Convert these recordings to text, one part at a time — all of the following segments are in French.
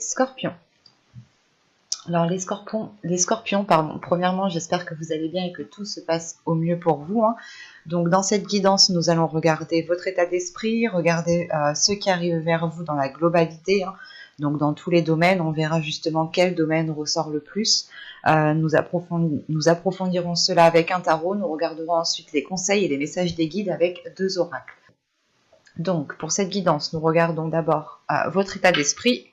scorpions. Alors les scorpions, pardon. Premièrement, j'espère que vous allez bien et que tout se passe au mieux pour vous, hein. Donc dans cette guidance, nous allons regarder votre état d'esprit, regarder ce qui arrive vers vous dans la globalité, hein. Donc dans tous les domaines, on verra justement quel domaine ressort le plus. Nous approfondirons cela avec un tarot. Nous regarderons ensuite les conseils et les messages des guides avec 2 oracles. Donc pour cette guidance, nous regardons d'abord votre état d'esprit.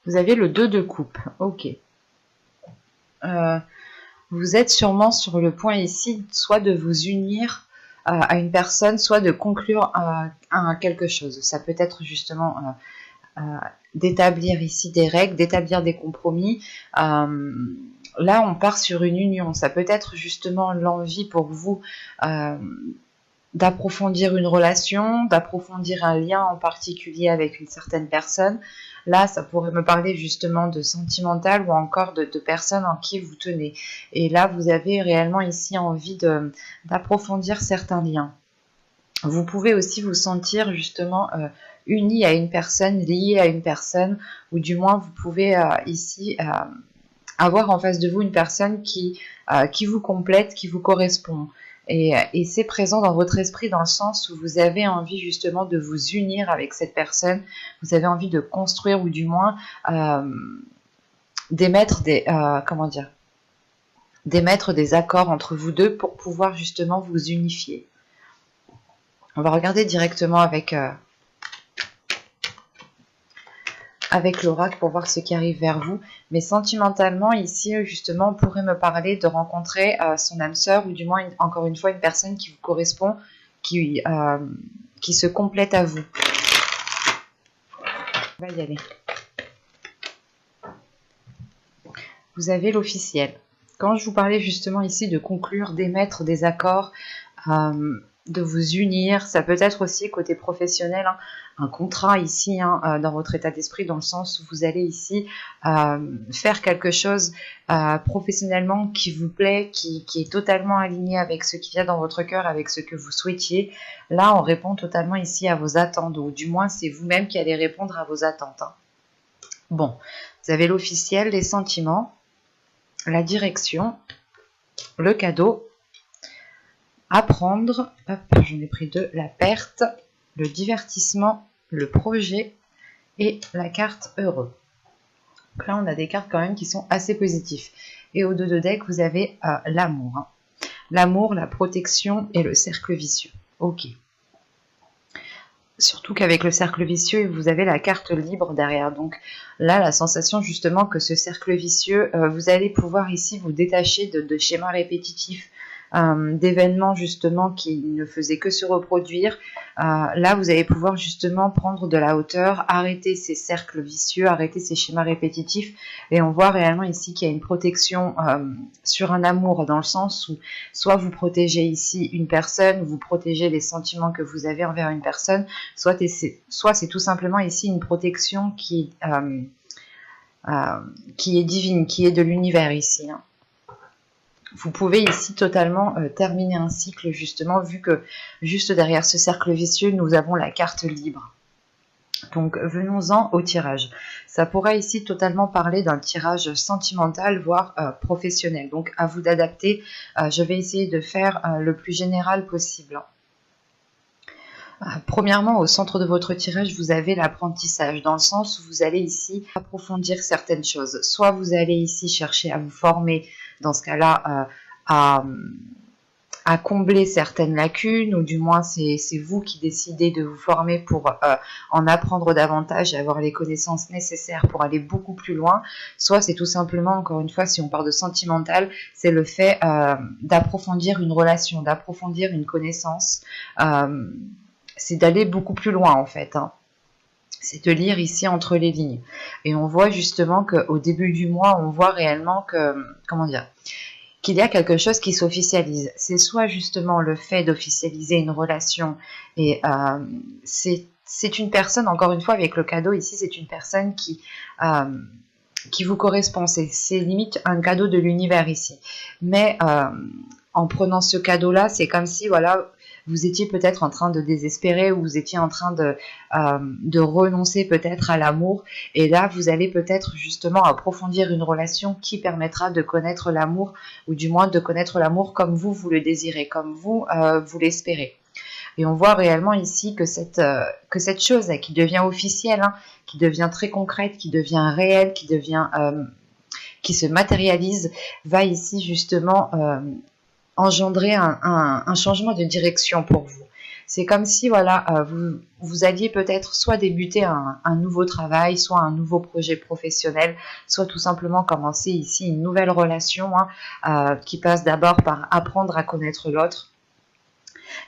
Vous avez le 2 de coupe. Ok. Vous êtes sûrement sur le point ici, soit de vous unir à une personne, soit de conclure à quelque chose. Ça peut être justement d'établir ici des règles, d'établir des compromis. Là, on part sur une union. Ça peut être justement l'envie pour vous d'approfondir une relation, d'approfondir un lien en particulier avec une certaine personne. Là, ça pourrait me parler justement de sentimental ou encore de personnes en qui vous tenez. Et là, vous avez réellement ici envie d'approfondir certains liens. Vous pouvez aussi vous sentir justement uni à une personne, lié à une personne, ou du moins vous pouvez ici avoir en face de vous une personne qui vous complète, qui vous correspond. Et c'est présent dans votre esprit dans le sens où vous avez envie justement de vous unir avec cette personne, vous avez envie de construire ou du moins d'émettre des accords entre vous deux pour pouvoir justement vous unifier. On va regarder directement avec l'oracle pour voir ce qui arrive vers vous. Mais sentimentalement, ici, justement, on pourrait me parler de rencontrer son âme sœur ou du moins, encore une fois, une personne qui vous correspond, qui se complète à vous. On va y aller. Vous avez l'officiel. Quand je vous parlais justement ici de conclure, d'émettre des accords, de vous unir, ça peut être aussi côté professionnel, hein, un contrat ici dans votre état d'esprit, dans le sens où vous allez ici faire quelque chose professionnellement qui vous plaît, qui est totalement aligné avec ce qui vient dans votre cœur, avec ce que vous souhaitiez. Là, on répond totalement ici à vos attentes, ou du moins c'est vous-même qui allez répondre à vos attentes, hein. Bon, vous avez l'officiel, les sentiments, la direction, le cadeau, apprendre, hop, j'en ai pris 2, la perte, le divertissement, le projet et la carte heureux. Donc là, on a des cartes quand même qui sont assez positives. Et au 2 de deck, vous avez l'amour, hein. L'amour, la protection et le cercle vicieux. Ok. Surtout qu'avec le cercle vicieux, vous avez la carte libre derrière. Donc là, la sensation justement que ce cercle vicieux, vous allez pouvoir ici vous détacher de schémas répétitifs, d'événements justement qui ne faisaient que se reproduire. Là, vous allez pouvoir justement prendre de la hauteur, arrêter ces cercles vicieux, arrêter ces schémas répétitifs. Et on voit réellement ici qu'il y a une protection sur un amour, dans le sens où soit vous protégez ici une personne, vous protégez les sentiments que vous avez envers une personne, soit c'est tout simplement ici une protection qui est divine, qui est de l'univers ici, hein. Vous pouvez ici totalement terminer un cycle, justement, vu que juste derrière ce cercle vicieux, nous avons la carte libre. Donc, venons-en au tirage. Ça pourrait ici totalement parler d'un tirage sentimental, voire professionnel. Donc, à vous d'adapter. Je vais essayer de faire le plus général possible. Premièrement, au centre de votre tirage, vous avez l'apprentissage, dans le sens où vous allez ici approfondir certaines choses. Soit vous allez ici chercher à vous former, dans ce cas-là, à combler certaines lacunes, ou du moins c'est vous qui décidez de vous former pour en apprendre davantage et avoir les connaissances nécessaires pour aller beaucoup plus loin. Soit c'est tout simplement, encore une fois, si on parle de sentimental, c'est le fait d'approfondir une relation, d'approfondir une connaissance, c'est d'aller beaucoup plus loin en fait, hein. C'est de lire ici entre les lignes. Et on voit justement qu'au début du mois, on voit réellement que, qu'il y a quelque chose qui s'officialise. C'est soit justement le fait d'officialiser une relation, et c'est une personne, encore une fois avec le cadeau ici, c'est une personne qui vous correspond. C'est limite un cadeau de l'univers ici. Mais en prenant ce cadeau-là, c'est comme si, voilà, vous étiez peut-être en train de désespérer ou vous étiez en train de renoncer peut-être à l'amour. Et là, vous allez peut-être justement approfondir une relation qui permettra de connaître l'amour, ou du moins de connaître l'amour comme vous le désirez, comme vous l'espérez. Et on voit réellement ici que cette chose qui devient officielle, hein, qui devient très concrète, qui devient réelle, qui se matérialise, va ici justement engendrer un changement de direction pour vous. C'est comme si voilà, vous alliez peut-être soit débuter un nouveau travail, soit un nouveau projet professionnel, soit tout simplement commencer ici une nouvelle relation, hein, qui passe d'abord par apprendre à connaître l'autre.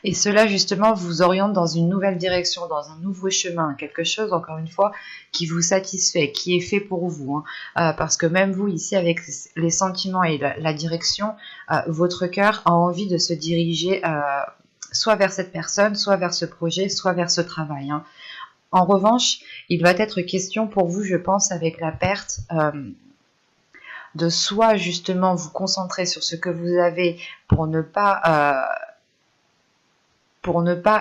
Et cela, justement, vous oriente dans une nouvelle direction, dans un nouveau chemin, quelque chose, encore une fois, qui vous satisfait, qui est fait pour vous. Hein. Parce que même vous, ici, avec les sentiments et la direction, votre cœur a envie de se diriger soit vers cette personne, soit vers ce projet, soit vers ce travail. Hein. En revanche, il va être question pour vous, je pense, avec la perte, de soit, justement, vous concentrer sur ce que vous avez pour ne pas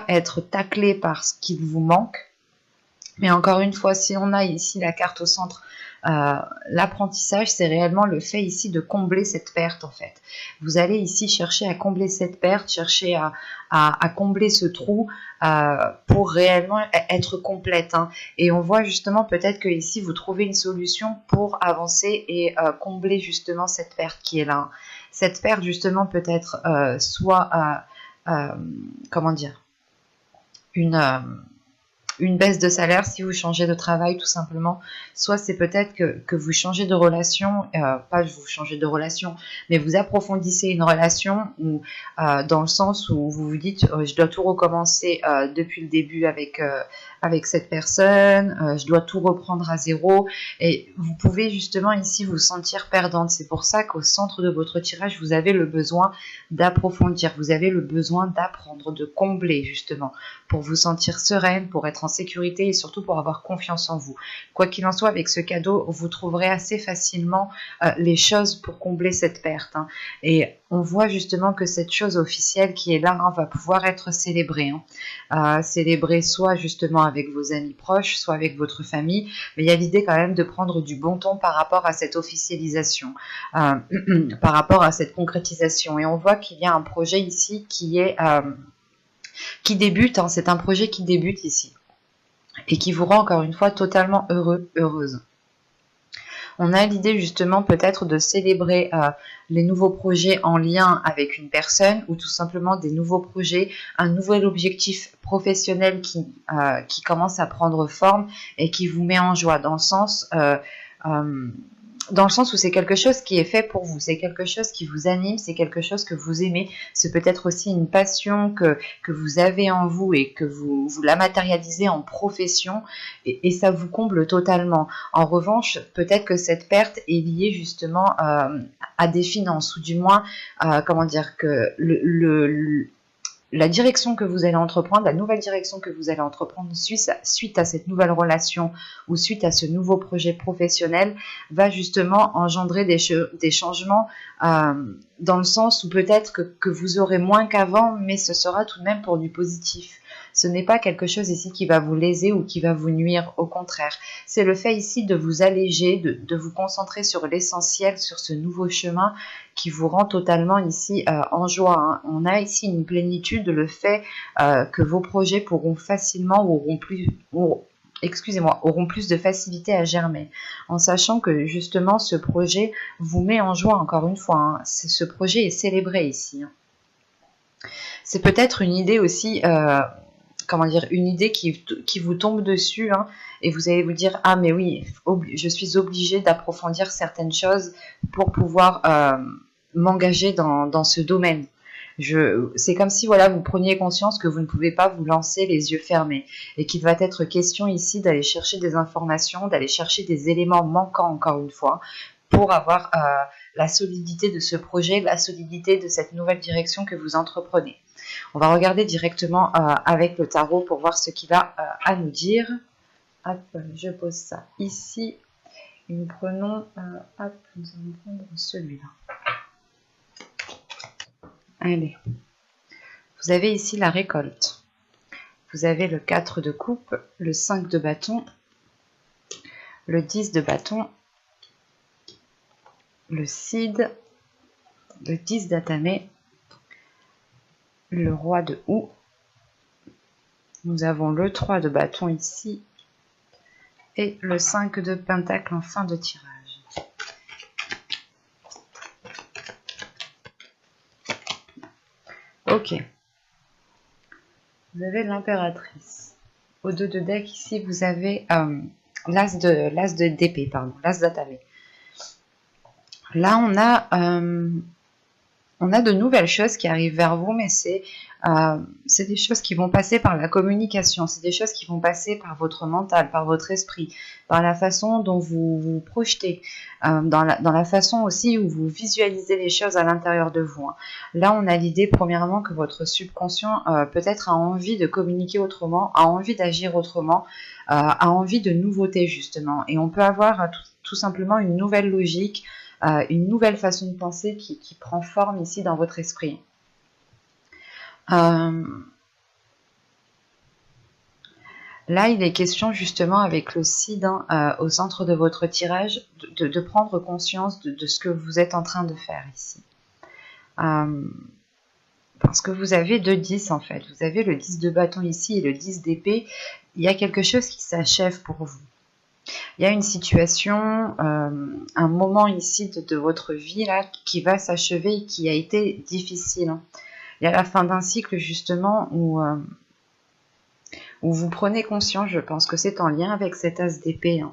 être taclé par ce qu'il vous manque. Mais encore une fois, si on a ici la carte au centre, l'apprentissage, c'est réellement le fait ici de combler cette perte en fait. Vous allez ici chercher à combler cette perte, chercher à combler ce trou pour réellement être complète. Hein. Et on voit justement peut-être que ici vous trouvez une solution pour avancer et combler justement cette perte qui est là. Hein. Cette perte justement peut être soit comment dire, une baisse de salaire si vous changez de travail tout simplement, soit c'est peut-être que vous changez de relation, pas vous changez de relation, mais vous approfondissez une relation où, dans le sens où vous vous dites je dois tout recommencer depuis le début avec cette personne, je dois tout reprendre à zéro, et vous pouvez justement ici vous sentir perdante. C'est pour ça qu'au centre de votre tirage, vous avez le besoin d'approfondir, vous avez le besoin d'apprendre, de combler justement, pour vous sentir sereine, pour être en sécurité et surtout pour avoir confiance en vous. Quoi qu'il en soit, avec ce cadeau, vous trouverez assez facilement les choses pour combler cette perte. Hein. Et on voit justement que cette chose officielle qui est là, hein, va pouvoir être célébrée. Hein. Célébrée soit justement avec vos amis proches, soit avec votre famille, mais il y a l'idée quand même de prendre du bon ton par rapport à cette officialisation, par rapport à cette concrétisation. Et on voit qu'il y a un projet ici qui débute, hein, c'est un projet qui débute ici et qui vous rend encore une fois totalement heureux, heureuse. On a l'idée justement peut-être de célébrer les nouveaux projets en lien avec une personne ou tout simplement des nouveaux projets, un nouvel objectif professionnel qui commence à prendre forme et qui vous met en joie dans le sens où c'est quelque chose qui est fait pour vous, c'est quelque chose qui vous anime, c'est quelque chose que vous aimez, c'est peut-être aussi une passion que vous avez en vous et que vous la matérialisez en profession et ça vous comble totalement. En revanche, peut-être que cette perte est liée justement à des finances ou du moins, comment dire, que la direction que vous allez entreprendre, la nouvelle direction que vous allez entreprendre suite à cette nouvelle relation ou suite à ce nouveau projet professionnel va justement engendrer des changements dans le sens où peut-être que vous aurez moins qu'avant, mais ce sera tout de même pour du positif. Ce n'est pas quelque chose ici qui va vous léser ou qui va vous nuire, au contraire. C'est le fait ici de vous alléger, de vous concentrer sur l'essentiel, sur ce nouveau chemin qui vous rend totalement ici en joie. Hein. On a ici une plénitude, le fait que vos projets pourront facilement ou auront plus de facilité à germer, en sachant que justement ce projet vous met en joie encore une fois. Hein. Ce projet est célébré ici. Hein. C'est peut-être une idée aussi, une idée qui vous tombe dessus, hein, et vous allez vous dire ah mais oui, je suis obligée d'approfondir certaines choses pour pouvoir m'engager dans ce domaine. C'est comme si voilà, vous preniez conscience que vous ne pouvez pas vous lancer les yeux fermés et qu'il va être question ici d'aller chercher des informations, d'aller chercher des éléments manquants encore une fois pour avoir la solidité de ce projet, la solidité de cette nouvelle direction que vous entreprenez. On va regarder directement avec le tarot pour voir ce qu'il a à nous dire. Hop, je pose ça ici. Et nous prenons, nous allons prendre celui-là. Allez. Vous avez ici la récolte. Vous avez le 4 de coupe, le 5 de bâton, le 10 de bâton, le cid, le 10 d'atamé, le roi de houx. Nous avons le 3 de bâton ici et le 5 de pentacle en fin de tirage. Ok. Vous avez l'impératrice. Au 2 de deck, ici, vous avez l'as de d'épée, pardon, l'as d'atamé. Là, on a de nouvelles choses qui arrivent vers vous, mais c'est des choses qui vont passer par la communication, c'est des choses qui vont passer par votre mental, par votre esprit, par la façon dont vous vous projetez, dans la façon aussi où vous visualisez les choses à l'intérieur de vous. Là, on a l'idée, premièrement, que votre subconscient peut-être a envie de communiquer autrement, a envie d'agir autrement, a envie de nouveautés, justement. Et on peut avoir tout simplement une nouvelle logique, une nouvelle façon de penser qui prend forme ici dans votre esprit. Là, il est question justement avec le cid au centre de votre tirage de prendre conscience de ce que vous êtes en train de faire ici. Parce que vous avez 2 10 en fait. Vous avez le 10 de bâton ici et le 10 d'épée. Il y a quelque chose qui s'achève pour vous. Il y a une situation, un moment ici de votre vie là qui va s'achever et qui a été difficile. Il y a la fin d'un cycle justement où vous prenez conscience, je pense que c'est en lien avec cet as d'épée.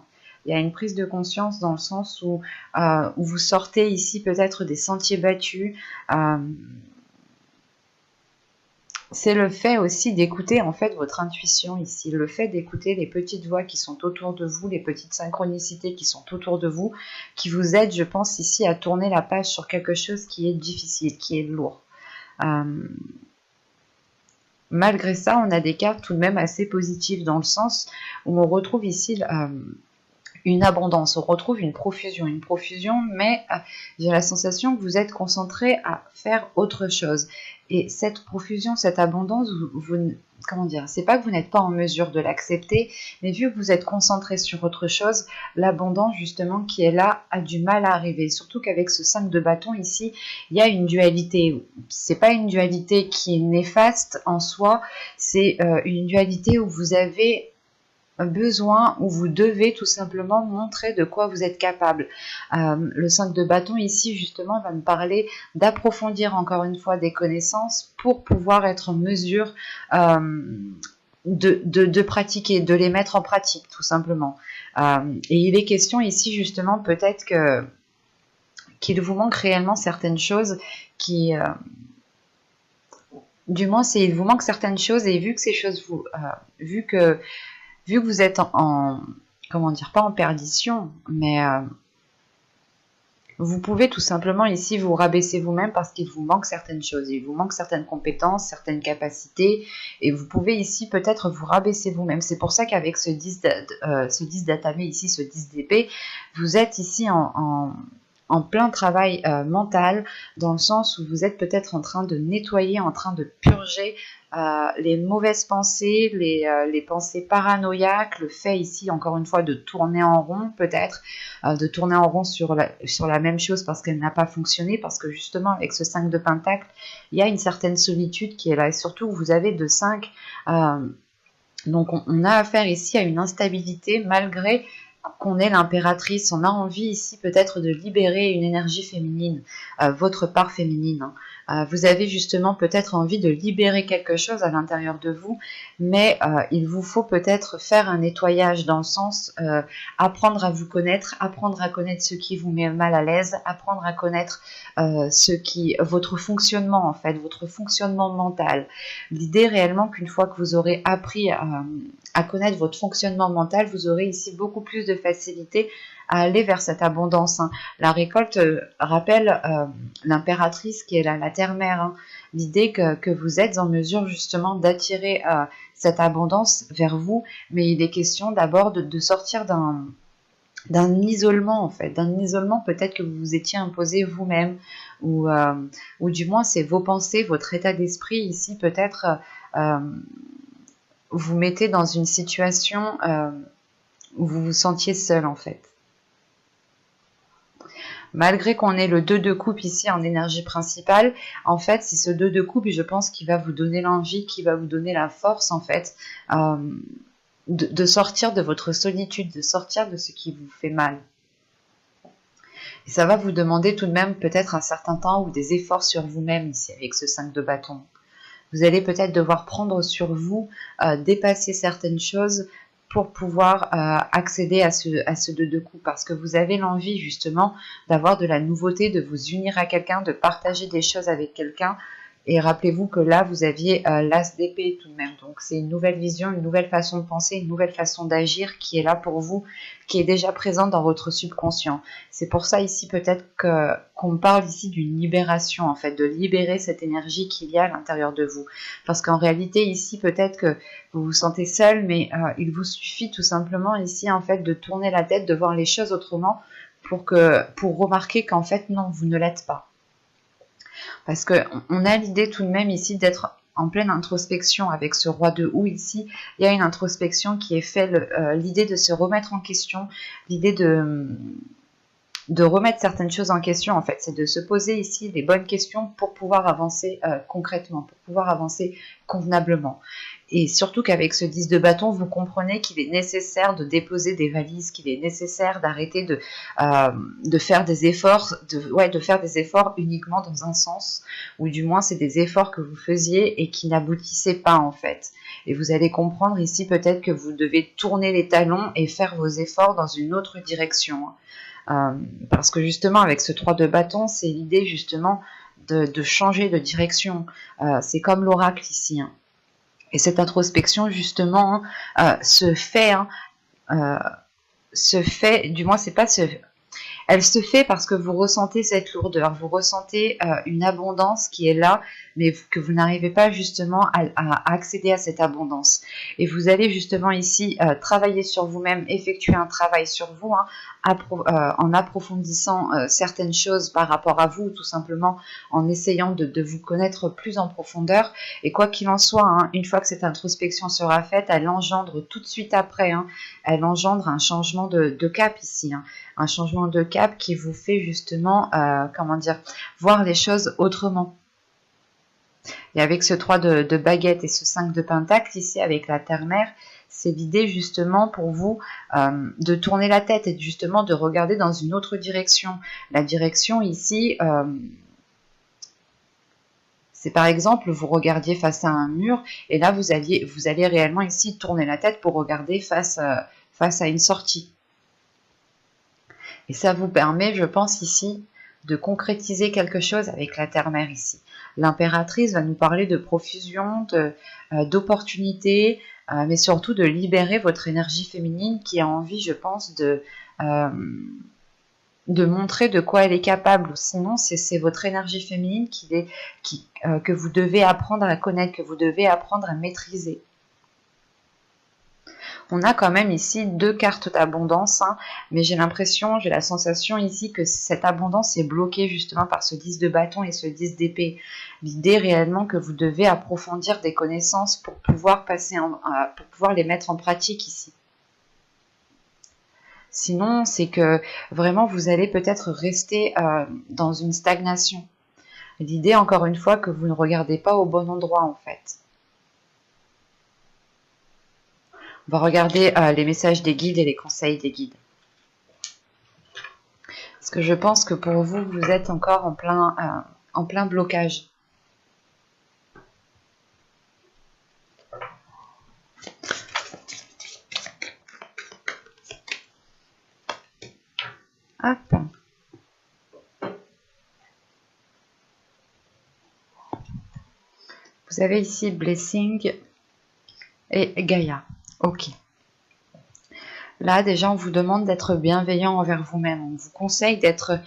Il y a une prise de conscience dans le sens où vous sortez ici peut-être des sentiers battus. C'est le fait aussi d'écouter en fait votre intuition ici, le fait d'écouter les petites voix qui sont autour de vous, les petites synchronicités qui sont autour de vous, qui vous aident, je pense, ici à tourner la page sur quelque chose qui est difficile, qui est lourd. Malgré ça, on a des cartes tout de même assez positives dans le sens où on retrouve ici une abondance, on retrouve une profusion, mais j'ai la sensation que vous êtes concentré à faire autre chose. Et cette profusion, cette abondance, comment dire, c'est pas que vous n'êtes pas en mesure de l'accepter, mais vu que vous êtes concentré sur autre chose, l'abondance justement qui est là a du mal à arriver. Surtout qu'avec ce 5 de bâton ici, il y a une dualité. C'est pas une dualité qui est néfaste en soi, c'est une dualité où vous avez besoin, où vous devez tout simplement montrer de quoi vous êtes capable. Le 5 de bâton ici justement va me parler d'approfondir encore une fois des connaissances pour pouvoir être en mesure de pratiquer, de les mettre en pratique tout simplement. Et il est question ici justement peut-être qu'il vous manque réellement certaines choses qui... du moins, il vous manque certaines choses et vu que ces choses vu que vous êtes comment dire, pas en perdition, mais vous pouvez tout simplement ici vous rabaisser vous-même parce qu'il vous manque certaines choses, il vous manque certaines compétences, certaines capacités, et vous pouvez ici peut-être vous rabaisser vous-même. C'est pour ça qu'avec ce 10 d'atamé ici, ce 10 d'épée, vous êtes ici en plein travail mental, dans le sens où vous êtes peut-être en train de nettoyer, en train de purger les mauvaises pensées, les pensées paranoïaques, le fait ici encore une fois de tourner en rond peut-être, de tourner en rond sur la même chose parce qu'elle n'a pas fonctionné, parce que justement avec ce 5 de pentacle, il y a une certaine solitude qui est là, et surtout vous avez de 5, donc on a affaire ici à une instabilité malgré qu'on est l'impératrice. On a envie ici peut-être de libérer une énergie féminine, votre part féminine. Vous avez justement peut-être envie de libérer quelque chose à l'intérieur de vous, mais il vous faut peut-être faire un nettoyage dans le sens apprendre à vous connaître, apprendre à connaître ce qui vous met mal à l'aise, apprendre à connaître votre fonctionnement en fait, votre fonctionnement mental. L'idée réellement qu'une fois que vous aurez appris à connaître votre fonctionnement mental, vous aurez ici beaucoup plus de facilité à aller vers cette abondance. La récolte rappelle l'impératrice qui est la terre-mère. L'idée que vous êtes en mesure justement d'attirer cette abondance vers vous, mais il est question d'abord de sortir d'un isolement en fait, d'un isolement peut-être que vous vous étiez imposé vous-même, ou du moins c'est vos pensées, votre état d'esprit ici peut-être vous mettez dans une situation où vous vous sentiez seul en fait. Malgré qu'on ait le 2 de coupe ici en énergie principale, en fait, c'est ce 2 de coupe, je pense, qui va vous donner l'envie, qui va vous donner la force, en fait, de sortir de votre solitude, de sortir de ce qui vous fait mal. Et ça va vous demander tout de même peut-être un certain temps ou des efforts sur vous-même ici, avec ce 5 de bâton. Vous allez peut-être devoir prendre sur vous, dépasser certaines choses pour pouvoir accéder à ce 2 de coupe, parce que vous avez l'envie justement d'avoir de la nouveauté, de vous unir à quelqu'un, de partager des choses avec quelqu'un. Et rappelez-vous que là, vous aviez l'as d'épée tout de même. Donc c'est une nouvelle vision, une nouvelle façon de penser, une nouvelle façon d'agir qui est là pour vous, qui est déjà présente dans votre subconscient. C'est pour ça ici peut-être qu'on parle ici d'une libération, en fait, de libérer cette énergie qu'il y a à l'intérieur de vous. Parce qu'en réalité ici peut-être que vous vous sentez seul, mais il vous suffit tout simplement ici en fait de tourner la tête, de voir les choses autrement pour remarquer qu'en fait non, vous ne l'êtes pas. Parce qu'on a l'idée tout de même ici d'être en pleine introspection avec ce roi de houx ici. Il y a une introspection qui est faite, l'idée de se remettre en question, l'idée de remettre certaines choses en question, en fait. C'est de se poser ici les bonnes questions pour pouvoir avancer concrètement, pour pouvoir avancer convenablement. Et surtout qu'avec ce 10 de bâton, vous comprenez qu'il est nécessaire de déposer des valises, qu'il est nécessaire d'arrêter de faire des efforts, de faire des efforts uniquement dans un sens, ou du moins c'est des efforts que vous faisiez et qui n'aboutissaient pas en fait. Et vous allez comprendre ici peut-être que vous devez tourner les talons et faire vos efforts dans une autre direction. Parce que justement avec ce 3 de bâton, c'est l'idée justement de changer de direction. C'est comme l'oracle ici. Et cette introspection, justement, se fait, du moins, c'est pas elle se fait parce que vous ressentez cette lourdeur, vous ressentez une abondance qui est là, mais que vous n'arrivez pas justement à accéder à cette abondance. Et vous allez justement ici travailler sur vous-même, effectuer un travail sur vous, en approfondissant certaines choses par rapport à vous, tout simplement en essayant de vous connaître plus en profondeur. Et quoi qu'il en soit, une fois que cette introspection sera faite, elle engendre tout de suite après, elle engendre un changement de cap ici, un changement de cap qui vous fait justement, voir les choses autrement. Et avec ce 3 de baguette et ce 5 de pentacle ici avec la terre-mère, c'est l'idée justement pour vous de tourner la tête et justement de regarder dans une autre direction. La direction ici, c'est par exemple, vous regardiez face à un mur et là vous allez réellement ici tourner la tête pour regarder face à une sortie. Et ça vous permet, je pense ici, de concrétiser quelque chose avec la terre-mère ici. L'impératrice va nous parler de profusion, d'opportunités, mais surtout de libérer votre énergie féminine qui a envie, je pense, de montrer de quoi elle est capable. Sinon, c'est votre énergie féminine que vous devez apprendre à connaître, que vous devez apprendre à maîtriser. On a quand même ici 2 cartes d'abondance, mais j'ai la sensation ici que cette abondance est bloquée justement par ce 10 de bâton et ce 10 d'épée. L'idée réellement que vous devez approfondir des connaissances pour pouvoir pour pouvoir les mettre en pratique ici. Sinon, c'est que vraiment vous allez peut-être rester dans une stagnation. L'idée, encore une fois, que vous ne regardez pas au bon endroit en fait. On va regarder les messages des guides et les conseils des guides. Parce que je pense que pour vous, vous êtes encore en plein blocage. Hop. Vous avez ici Blessing et Gaïa. Ok. Là, déjà, on vous demande d'être bienveillant envers vous-même. On vous conseille d'être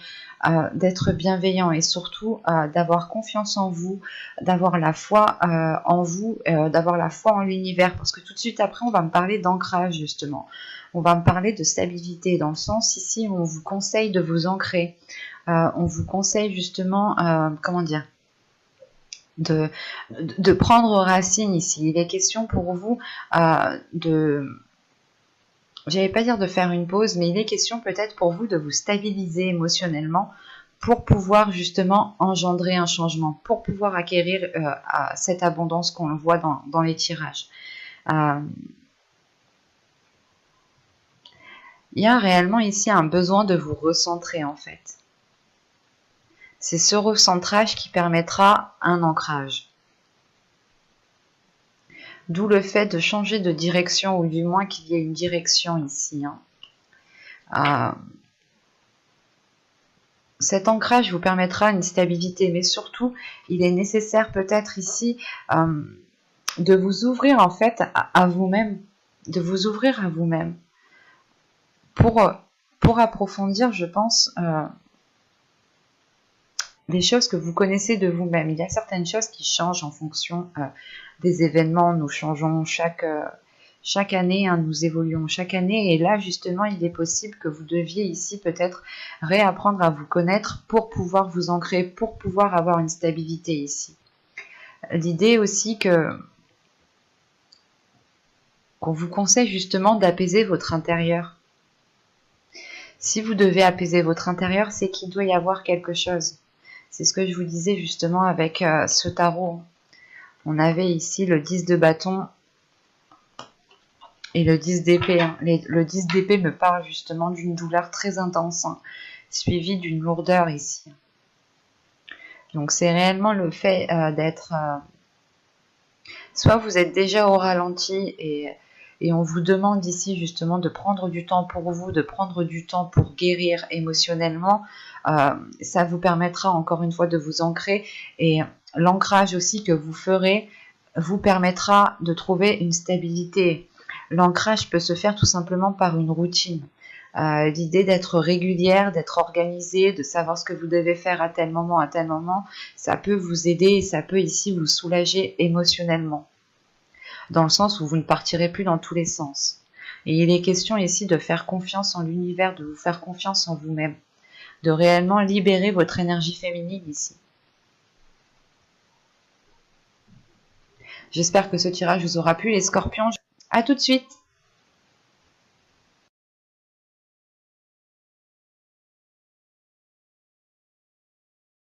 bienveillant et surtout d'avoir confiance en vous, d'avoir la foi en vous, d'avoir la foi en l'univers. Parce que tout de suite après, on va me parler d'ancrage, justement. on va me parler de stabilité, dans le sens ici, on vous conseille de vous ancrer. On vous conseille justement, comment dire, de prendre racine ici. Il est question pour vous j'allais pas dire de faire une pause, mais il est question peut-être pour vous de vous stabiliser émotionnellement pour pouvoir justement engendrer un changement, pour pouvoir acquérir cette abondance qu'on le voit dans les tirages. Il y a réellement ici un besoin de vous recentrer en fait. C'est ce recentrage qui permettra un ancrage. D'où le fait de changer de direction, ou du moins qu'il y ait une direction ici. Cet ancrage vous permettra une stabilité, mais surtout, il est nécessaire peut-être ici de vous ouvrir en fait à vous-même, de vous ouvrir à vous-même pour approfondir, je pense, les choses que vous connaissez de vous-même. Il y a certaines choses qui changent en fonction des événements. Nous changeons chaque année, nous évoluons chaque année. Et là, justement, il est possible que vous deviez ici peut-être réapprendre à vous connaître pour pouvoir vous ancrer, pour pouvoir avoir une stabilité ici. L'idée aussi qu'on vous conseille justement d'apaiser votre intérieur. Si vous devez apaiser votre intérieur, c'est qu'il doit y avoir quelque chose. C'est ce que je vous disais justement avec ce tarot. On avait ici le 10 de bâton et le 10 d'épée. Le 10 d'épée me parle justement d'une douleur très intense, suivie d'une lourdeur ici. Donc c'est réellement le fait d'être... soit vous êtes déjà au ralenti et on vous demande ici justement de prendre du temps pour vous, de prendre du temps pour guérir émotionnellement. Ça vous permettra encore une fois de vous ancrer, et l'ancrage aussi que vous ferez vous permettra de trouver une stabilité. L'ancrage peut se faire tout simplement par une routine. L'idée d'être régulière, d'être organisée, de savoir ce que vous devez faire à tel moment, ça peut vous aider et ça peut ici vous soulager émotionnellement. Dans le sens où vous ne partirez plus dans tous les sens. Et il est question ici de faire confiance en l'univers, de vous faire confiance en vous-même, de réellement libérer votre énergie féminine ici. J'espère que ce tirage vous aura plu, les scorpions. À tout de suite!